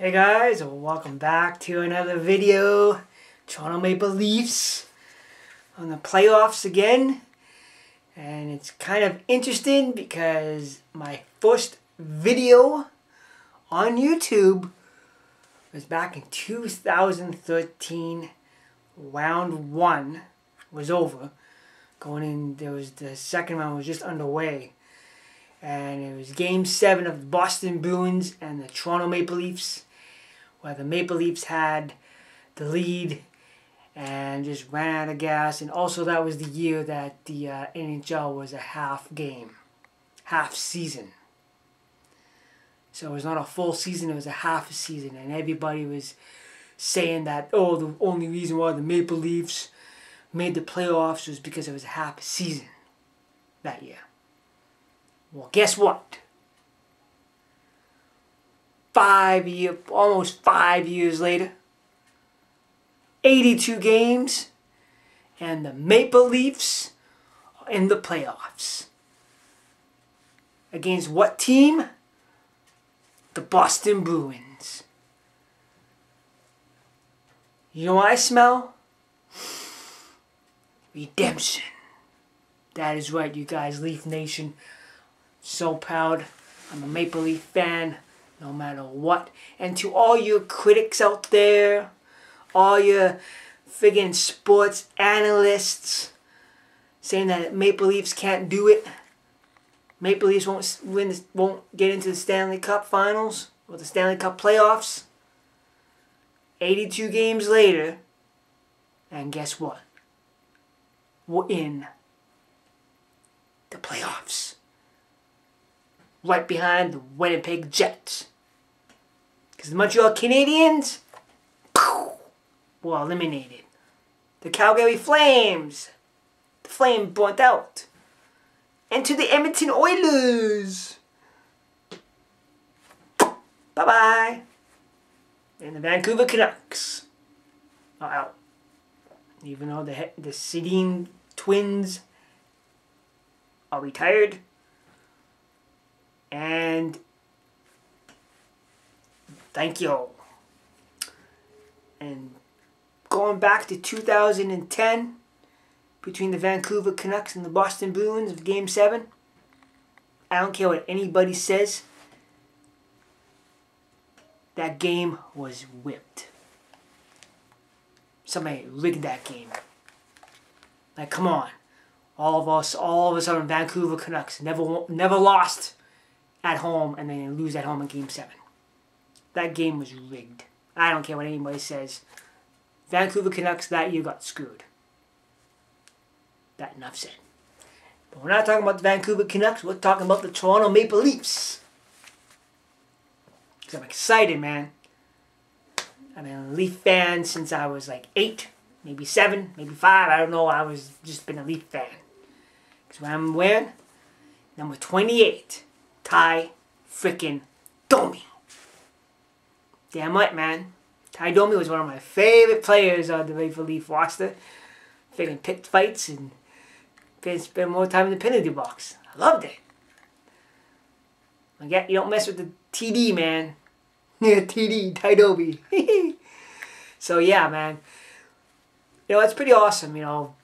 Hey guys, welcome back to another video. Toronto Maple Leafs on the playoffs again. And it's kind of interesting because my first video on YouTube was back in 2013. Round 1 was over. The second round was just underway. And it was Game 7 of the Boston Bruins and the Toronto Maple Leafs, where the Maple Leafs had the lead and just ran out of gas. And also that was the year that the NHL was a half season. So it was not a full season, it was a half a season. And everybody was saying that, oh, the only reason why the Maple Leafs made the playoffs was because it was a half a season that year. Well, guess what? Almost 5 years later, 82 games, and the Maple Leafs are in the playoffs. Against what team? The Boston Bruins. You know what I smell? Redemption. That is right, you guys, Leaf Nation. So proud. I'm a Maple Leaf fan, no matter what. And to all your critics out there, all your friggin' sports analysts saying that Maple Leafs can't do it, Maple Leafs won't get into the Stanley Cup Finals or the Stanley Cup playoffs. 82 games later, and guess what? We're in the playoffs. Right behind the Winnipeg Jets. Because the Montreal Canadiens were eliminated. The Calgary Flames, the flame burnt out. And to the Edmonton Oilers. Bye-bye. And the Vancouver Canucks are out. Even though the Sedin twins are retired. And thank you. And going back to 2010, between the Vancouver Canucks and the Boston Bruins of Game 7, I don't care what anybody says, that game was whipped. Somebody rigged that game. Like, come on. All of a sudden, Vancouver Canucks never lost at home, and then lose at home in Game 7. That game was rigged. I don't care what anybody says. Vancouver Canucks that year got screwed. That enough said. But we're not talking about the Vancouver Canucks. We're talking about the Toronto Maple Leafs. Because I'm excited, man. I've been a Leaf fan since I was like 8, maybe 7, maybe 5. I don't know. I was just been a Leaf fan. Because when I'm wearing number 28. Ty frickin' Domi. Damn right, man. Ty Domi was one of my favorite players on the Maple Leaf roster. Freaking picked fights and spend more time in the penalty box. I loved it. Like, you don't mess with the TD, man. Yeah, TD, Ty Domi. So yeah, man. You know, it's pretty awesome, you know.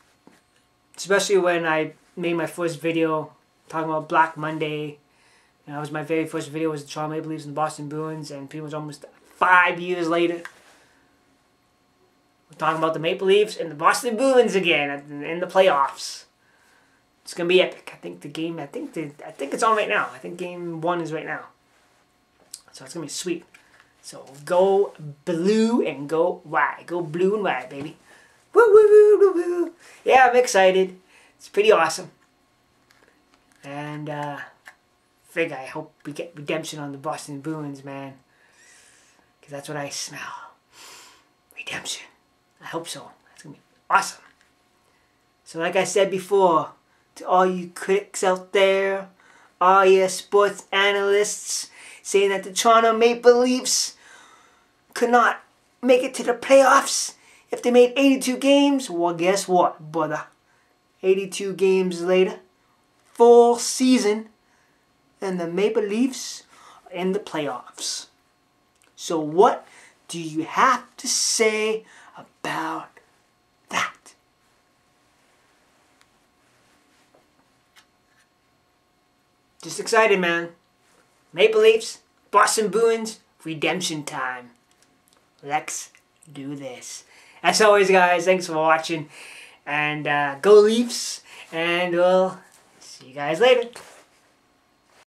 Especially when I made my first video talking about Black Monday. And that was my very first video, was the Toronto Maple Leafs and the Boston Bruins, and pretty much almost 5 years later, we're talking about the Maple Leafs and the Boston Bruins again in the playoffs. It's gonna be epic. I think it's on right now. I think Game 1 is right now, so it's gonna be sweet. So go blue and go white. Go blue and white, baby. Woo woo woo woo woo. Yeah, I'm excited. It's pretty awesome, and I hope we get redemption on the Boston Bruins, man. Because that's what I smell. Redemption. I hope so. That's going to be awesome. So like I said before, to all you critics out there, all you sports analysts saying that the Toronto Maple Leafs could not make it to the playoffs if they made 82 games, well, guess what, brother? 82 games later, full season, and the Maple Leafs are in the playoffs. So what do you have to say about that? Just excited, man. Maple Leafs, Boston Bruins, redemption time. Let's do this. As always, guys, thanks for watching. And go Leafs. And we'll see you guys later.